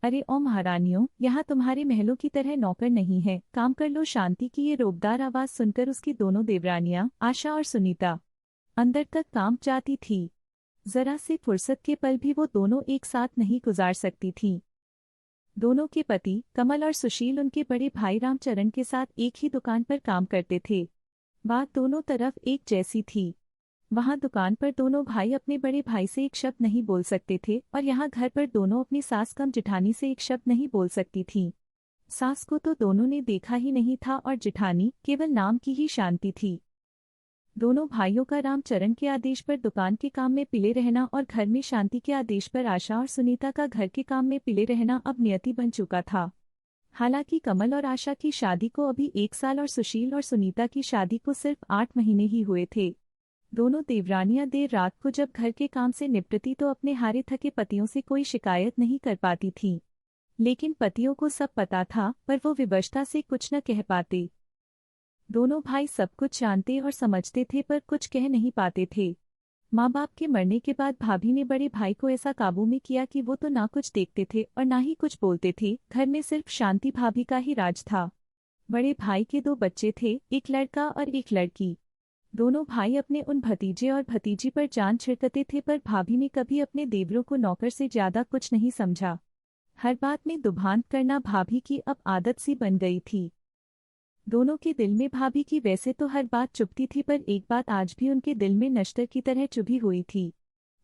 अरे ओ महारानियों, यहाँ तुम्हारे महलों की तरह नौकर नहीं है, काम कर लो। शांति की ये रोबदार आवाज सुनकर उसकी दोनों देवरानियां आशा और सुनीता अंदर तक कांप जाती थी। जरा से फुर्सत के पल भी वो दोनों एक साथ नहीं गुजार सकती थीं। दोनों के पति कमल और सुशील उनके बड़े भाई रामचरण के साथ एक ही दुकान पर काम करते थे। बात दोनों तरफ एक जैसी थी। वहां दुकान पर दोनों भाई अपने बड़े भाई से एक शब्द नहीं बोल सकते थे और यहाँ घर पर दोनों अपनी सास कम जिठानी से एक शब्द नहीं बोल सकती थीं। सास को तो दोनों ने देखा ही नहीं था और जिठानी केवल नाम की ही शांति थी। दोनों भाइयों का रामचरण के आदेश पर दुकान के काम में पिले रहना और घर में शांति के आदेश पर आशा और सुनीता का घर के काम में पिले रहना अब नियति बन चुका था। हालांकि कमल और आशा की शादी को अभी 1 साल और सुशील और सुनीता की शादी को सिर्फ 8 महीने ही हुए थे। दोनों देवरानियां देर रात को जब घर के काम से निपटती तो अपने हारे थके पतियों से कोई शिकायत नहीं कर पाती थीं। लेकिन पतियों को सब पता था, पर वो विवशता से कुछ न कह पाते। दोनों भाई सब कुछ जानते और समझते थे, पर कुछ कह नहीं पाते थे। माँ बाप के मरने के बाद भाभी ने बड़े भाई को ऐसा काबू में किया कि वो तो ना कुछ देखते थे और ना ही कुछ बोलते थे। घर में सिर्फ शांति भाभी का ही राज था। बड़े भाई के 2 बच्चे थे, एक लड़का और एक लड़की। दोनों भाई अपने उन भतीजे और भतीजी पर जान छिड़कते थे, पर भाभी ने कभी अपने देवरों को नौकर से ज्यादा कुछ नहीं समझा। हर बात में दुभान करना भाभी की अब आदत सी बन गई थी। दोनों के दिल में भाभी की वैसे तो हर बात चुभती थी, पर एक बात आज भी उनके दिल में नश्तर की तरह चुभी हुई थी,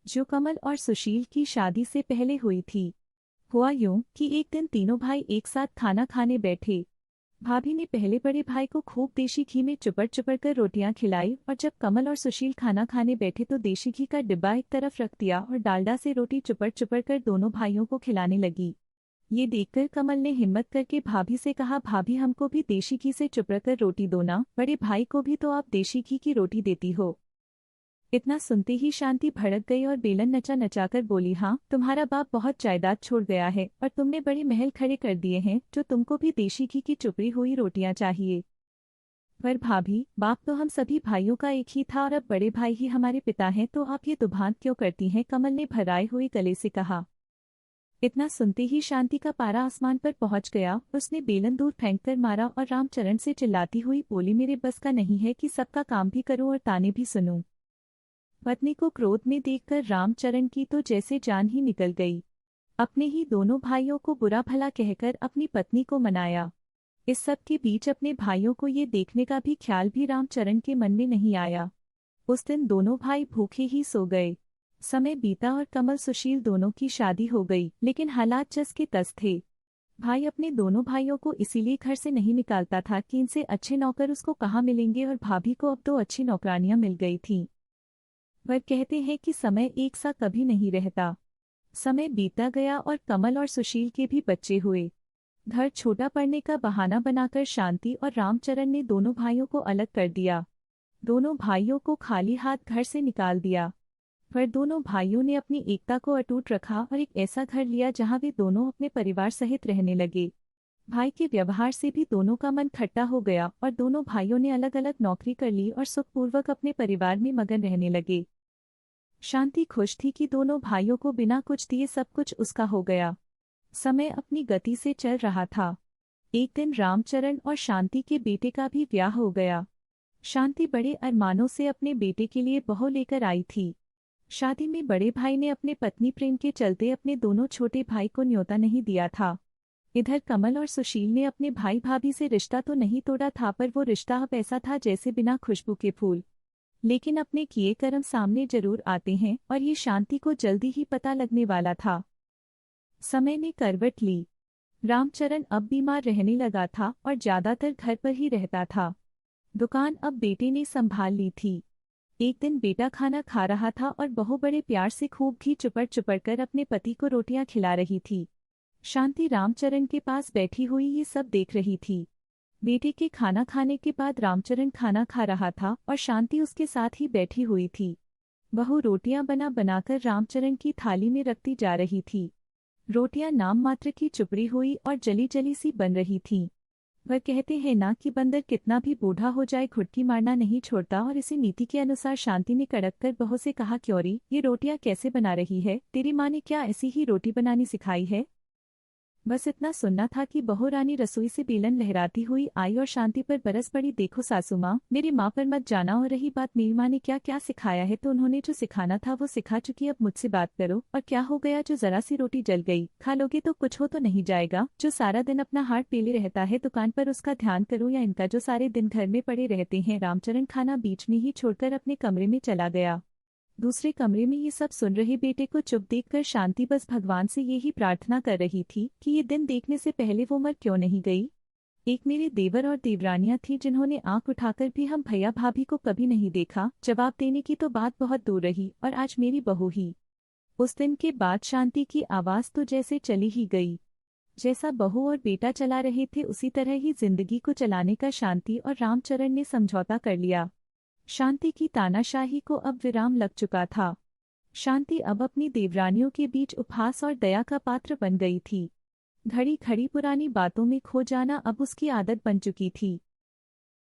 जो कमल और सुशील की शादी से पहले हुई थी। हुआ यूं कि एक दिन तीनों भाई एक साथ खाना खाने बैठे। भाभी ने पहले बड़े भाई को खूब देशी घी में चुपड़ चुपड़ कर रोटियां खिलाई और जब कमल और सुशील खाना खाने बैठे तो देशी घी का डिब्बा एक तरफ रख दिया और डालडा से रोटी चुपड़ चुपड़ कर दोनों भाइयों को खिलाने लगी। ये देखकर कमल ने हिम्मत करके भाभी से कहा, भाभी हमको भी देशी घी से चुपड़ कर रोटी दो ना, बड़े भाई को भी तो आप देशी घी की रोटी देती हो। इतना सुनते ही शांति भड़क गई और बेलन नचा नचाकर बोली, हाँ तुम्हारा बाप बहुत जायदाद छोड़ गया है और तुमने बड़े महल खड़े कर दिए हैं, जो तुमको भी देशी घी की चुपड़ी हुई रोटियां चाहिए। पर भाभी, बाप तो हम सभी भाइयों का एक ही था और अब बड़े भाई ही हमारे पिता हैं, तो आप ये दुभान क्यों करती हैं? कमल ने भराए हुए गले से कहा। इतना सुनते ही शांति का पारा आसमान पर पहुंच गया। उसने बेलन दूर फेंककर मारा और रामचरण से चिल्लाती हुई बोली, मेरे बस का नहीं है कि सबका काम भी करूं और ताने भी सुनूं। पत्नी को क्रोध में देखकर रामचरण की तो जैसे जान ही निकल गई। अपने ही दोनों भाइयों को बुरा भला कहकर अपनी पत्नी को मनाया। इस सब के बीच अपने भाइयों को ये देखने का भी ख्याल भी रामचरण के मन में नहीं आया। उस दिन दोनों भाई भूखे ही सो गए। समय बीता और कमल सुशील दोनों की शादी हो गई, लेकिन हालात जस के तस थे। भाई अपने दोनों भाइयों को इसीलिए घर से नहीं निकालता था कि इनसे अच्छे नौकर उसको कहाँ मिलेंगे, और भाभी को अब 2 अच्छी नौकरानियां मिल गई थीं। वह कहते हैं कि समय एक सा कभी नहीं रहता। समय बीता गया और कमल और सुशील के भी बच्चे हुए। घर छोटा पड़ने का बहाना बनाकर शांति और रामचरण ने दोनों भाइयों को अलग कर दिया। दोनों भाइयों को खाली हाथ घर से निकाल दिया। पर दोनों भाइयों ने अपनी एकता को अटूट रखा और एक ऐसा घर लिया जहां वे दोनों अपने परिवार सहित रहने लगे। भाई के व्यवहार से भी दोनों का मन खट्टा हो गया और दोनों भाइयों ने अलग अलग नौकरी कर ली और सुखपूर्वक अपने परिवार में मगन रहने लगे। शांति खुश थी कि दोनों भाइयों को बिना कुछ दिए सब कुछ उसका हो गया। समय अपनी गति से चल रहा था। एक दिन रामचरण और शांति के बेटे का भी ब्याह हो गया। शांति बड़े अरमानों से अपने बेटे के लिए बहू लेकर आई थी। शादी में बड़े भाई ने अपने पत्नी प्रेम के चलते अपने दोनों छोटे भाई को न्योता नहीं दिया था। इधर कमल और सुशील ने अपने भाई भाभी से रिश्ता तो नहीं तोड़ा था, पर वो रिश्ता अब ऐसा था जैसे बिना खुशबू के फूल। लेकिन अपने किए कर्म सामने जरूर आते हैं और ये शांति को जल्दी ही पता लगने वाला था। समय ने करवट ली। रामचरण अब बीमार रहने लगा था और ज्यादातर घर पर ही रहता था। दुकान अब बेटे ने संभाल ली थी। एक दिन बेटा खाना खा रहा था और बहू बड़े प्यार से खूब घी चुपड़ चुपड़ कर अपने पति को रोटियां खिला रही थी। शांति रामचरण के पास बैठी हुई ये सब देख रही थी। बेटे के खाना खाने के बाद रामचरण खाना खा रहा था और शांति उसके साथ ही बैठी हुई थी। बहू रोटियां बना बनाकर रामचरण की थाली में रखती जा रही थी। रोटियां नाम मात्र की चुपड़ी हुई और जली जली सी बन रही थीं। वह कहते हैं ना कि बंदर कितना भी बूढ़ा हो जाए घुटकी मारना नहीं छोड़ता, और इसी नीति के अनुसार शांति ने कड़क कर बहू से कहा, क्योरी ये रोटियां कैसे बना रही है? तेरी माँ ने क्या ऐसी ही रोटी बनानी सिखाई है? बस इतना सुनना था कि बहू रानी रसोई से बेलन लहराती हुई आई और शांति पर बरस पड़ी। देखो सासू माँ, मेरी माँ पर मत जाना। और रही बात मेरी माँ ने क्या क्या सिखाया है, तो उन्होंने जो सिखाना था वो सिखा चुकी। अब मुझसे बात करो। और क्या हो गया, जो जरा सी रोटी जल गई, खा लोगे तो कुछ हो तो नहीं जाएगा। जो सारा दिन अपना हाथ पीले रहता है दुकान पर, उसका ध्यान करो। या इनका जो सारे दिन घर में पड़े रहते हैं। रामचरण खाना बीच में ही छोड़कर अपने कमरे में चला गया। दूसरे कमरे में ये सब सुन रहे बेटे को चुप देखकर शांति बस भगवान से यही प्रार्थना कर रही थी कि ये दिन देखने से पहले वो मर क्यों नहीं गई। एक मेरे देवर और देवरानियां थी जिन्होंने आंख उठाकर भी हम भैया भाभी को कभी नहीं देखा। जवाब देने की तो बात बहुत दूर रही, और आज मेरी बहू ही। उस दिन के बाद शांति की आवाज तो जैसे चली ही गई। जैसा बहू और बेटा चला रहे थे उसी तरह ही जिंदगी को चलाने का शांति और रामचरण ने समझौता कर लिया। शांति की तानाशाही को अब विराम लग चुका था। शांति अब अपनी देवरानियों के बीच उपहास और दया का पात्र बन गई थी। घड़ी घड़ी पुरानी बातों में खो जाना अब उसकी आदत बन चुकी थी।